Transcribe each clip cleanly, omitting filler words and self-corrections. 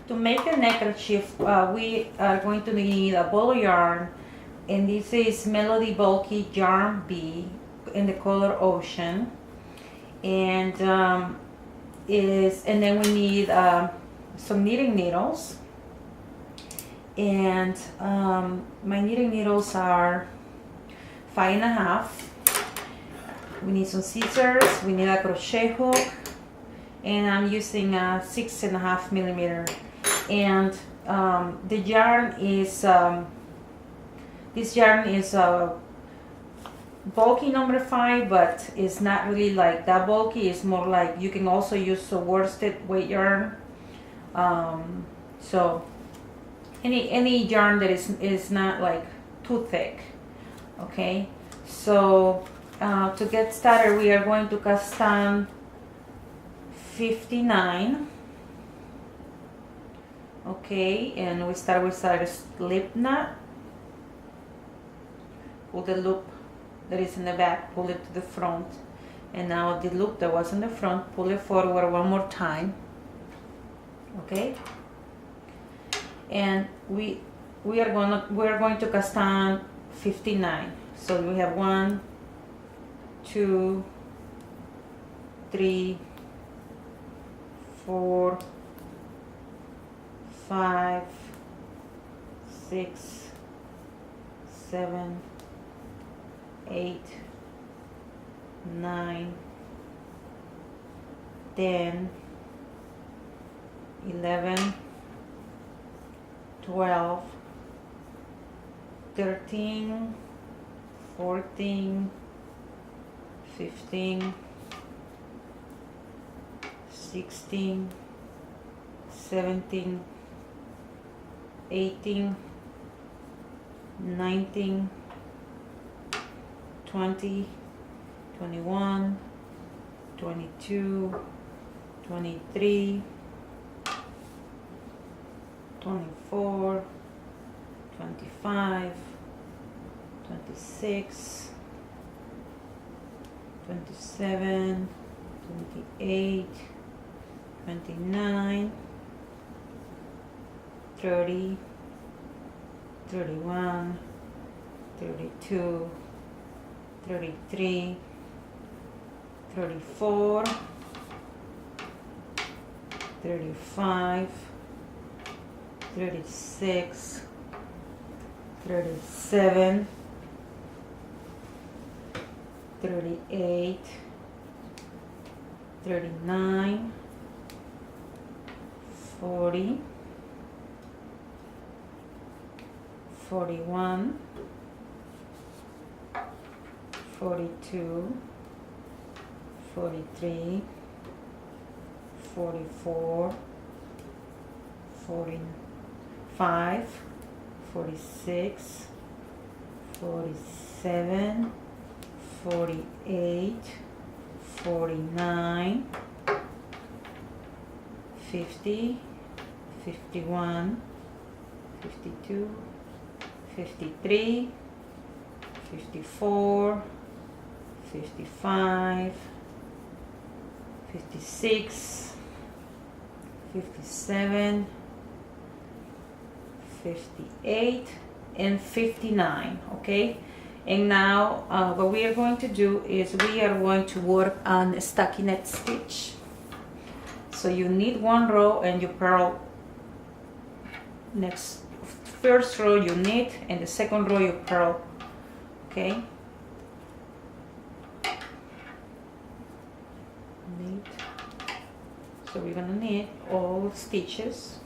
To make the neckerchief, we are going to need a ball of yarn, and this is Melody Bulky Yarn B in the color Ocean, and then we need some knitting needles, and my knitting needles are 5.5. We need some scissors, we need a crochet hook, and I'm using a 6.5 millimeter. And the yarn is this yarn is bulky number 5, but it's not really like that bulky. It's more like you can also use a worsted weight yarn. So any yarn that is not like too thick. Okay, so to get started, we are going to cast on 59. Okay, and we start with our slip knot. Pull the loop that is in the back, pull it to the front, and now the loop that was in the front, pull it forward one more time. Okay, and we're going to cast on 59. So we have 1, 2, 3, 4, 5, 6, 7, 8, 9, 10, 11, 12, 13, 14, 15, 16, 17, 18, 19, 20, 21, 22, 23, 24, 25, 26, 27, 28, 29, 30, 31, 32, 33, 34, 35, 36, 37, 38, 39, 40, 41, 42, 43, 44, 45, 46, 47, 48, 49, 50, 51, 52, 53, 54, 55, 56, 57, 58, and 59. Okay, and now what we are going to do is we are going to work on a stockinette stitch. So you knit one row and you purl. First row you knit and the second row you purl. Okay, knit. So we're gonna knit all stitches.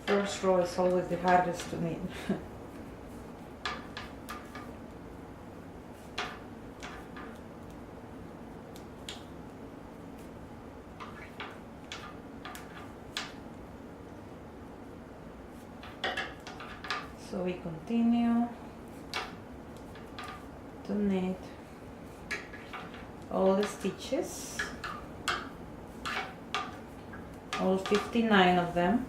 First row is always the hardest to knit. So we continue. to knit all the stitches, all 59 of them.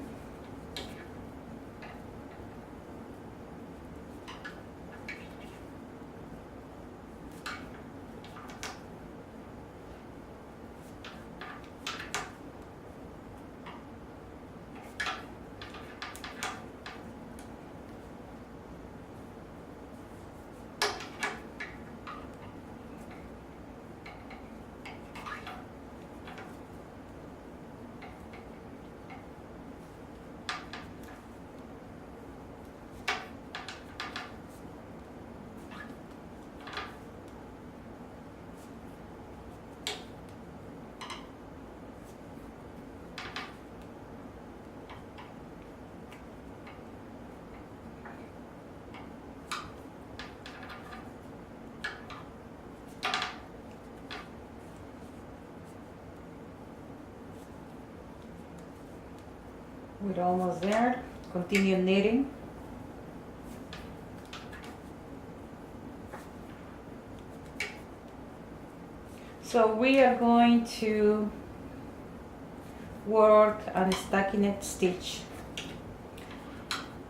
We're almost there. Continue knitting. So we are going to work on a stockinette stitch,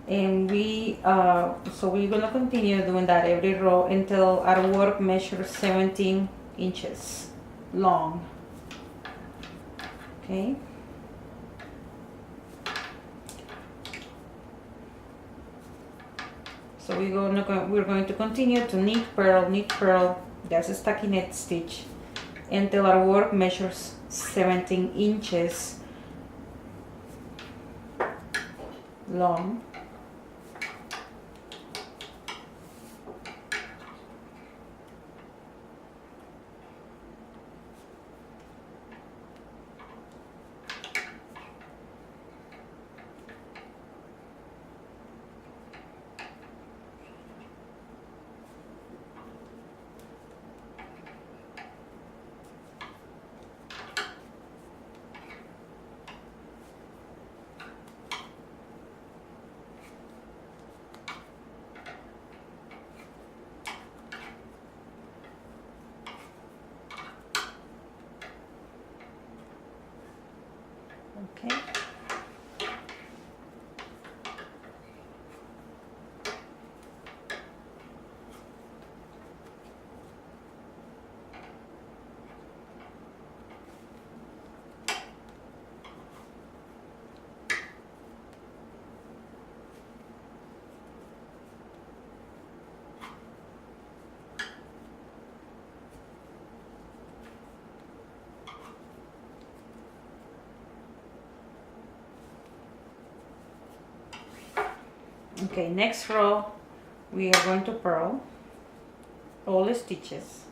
and we're gonna continue doing that every row until our work measures 17 inches long. Okay. So we're going to continue to knit, purl, that's a stockinette stitch until our work measures 17 inches long. Okay. Okay, next row we are going to purl all the stitches.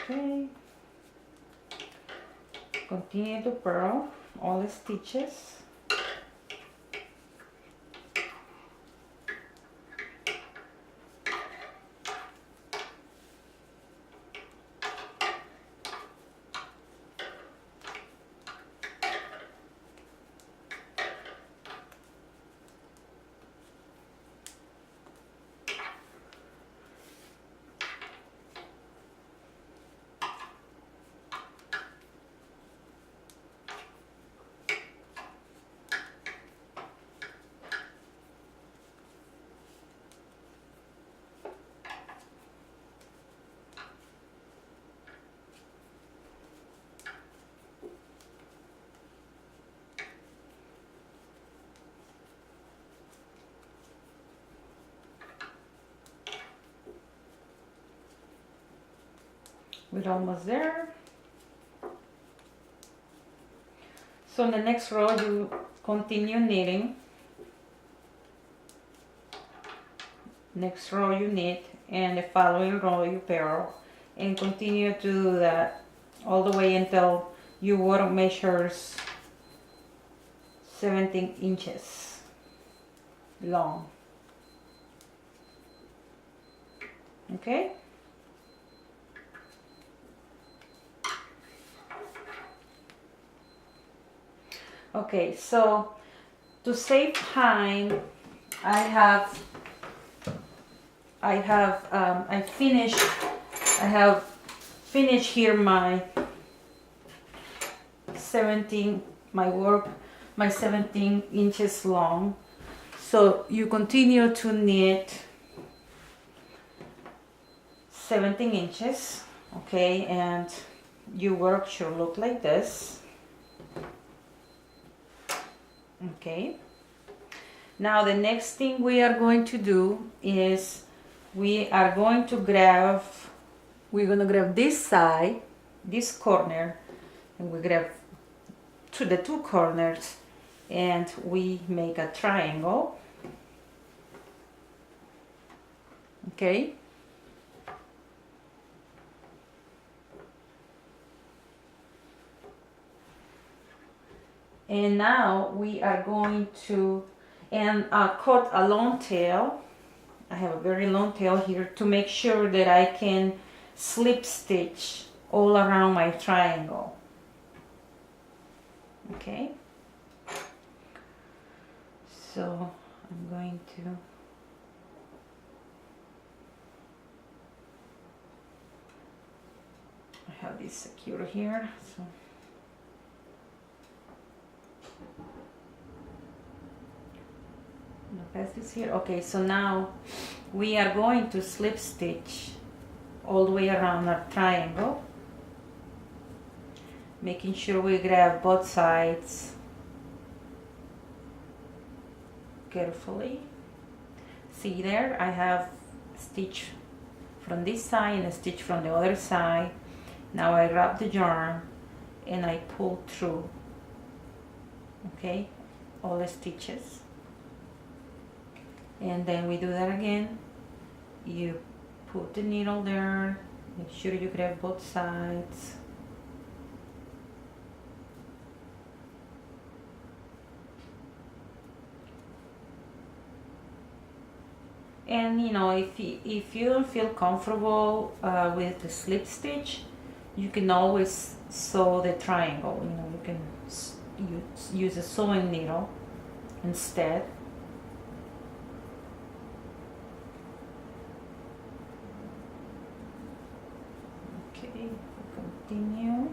Okay, continue to purl all the stitches. We're almost there. So in the next row you continue knitting. Next row you knit, and the following row you purl, and continue to do that all the way until your work measures 17 inches long. Okay? Okay, so to save time, I have finished here my 17 inches long. So you continue to knit 17 inches, okay, and your work should look like this. Okay, now the next thing we are going to do is we're going to grab this side, this corner, and we grab the two corners and we make a triangle. Okay, and now we are going to cut a long tail. I have a very long tail here to make sure that I can slip stitch all around my triangle. Okay, so I'm going to have this secure here. So pass this here. Okay, so now we are going to slip stitch all the way around our triangle, making sure we grab both sides carefully. See there, I have a stitch from this side and a stitch from the other side. Now I wrap the yarn and I pull through, okay, all the stitches. And then we do that again. You put the needle there, make sure you grab both sides. And you know, if you don't feel comfortable with the slip stitch, you can always sew the triangle. You know, you can use a sewing needle instead. Okay, continue.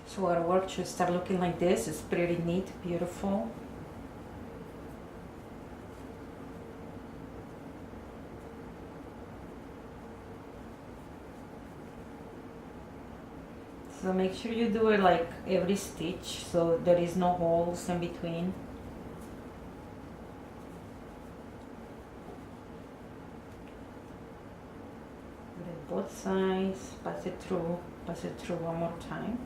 So our work should start looking like this. It's pretty neat, beautiful. So make sure you do it like every stitch so there is no holes in between. Both sides, pass it through one more time.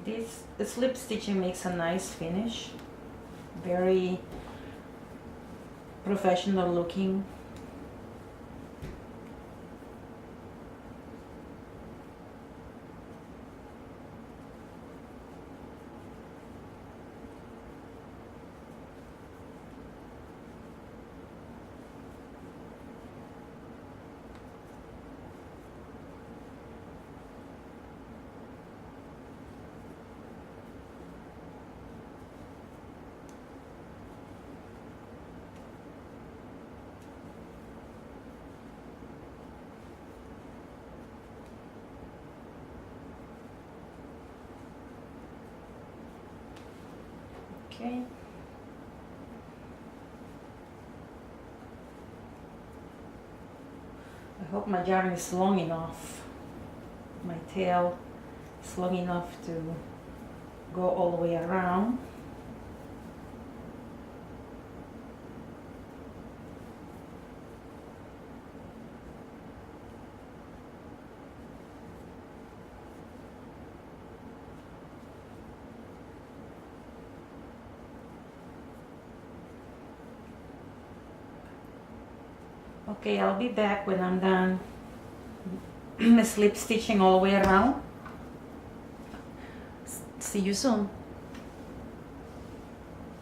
This slip stitching makes a nice finish, very professional looking. Okay. I hope my yarn is long enough. My tail is long enough to go all the way around. Okay, I'll be back when I'm done slip stitching all the way around. See you soon.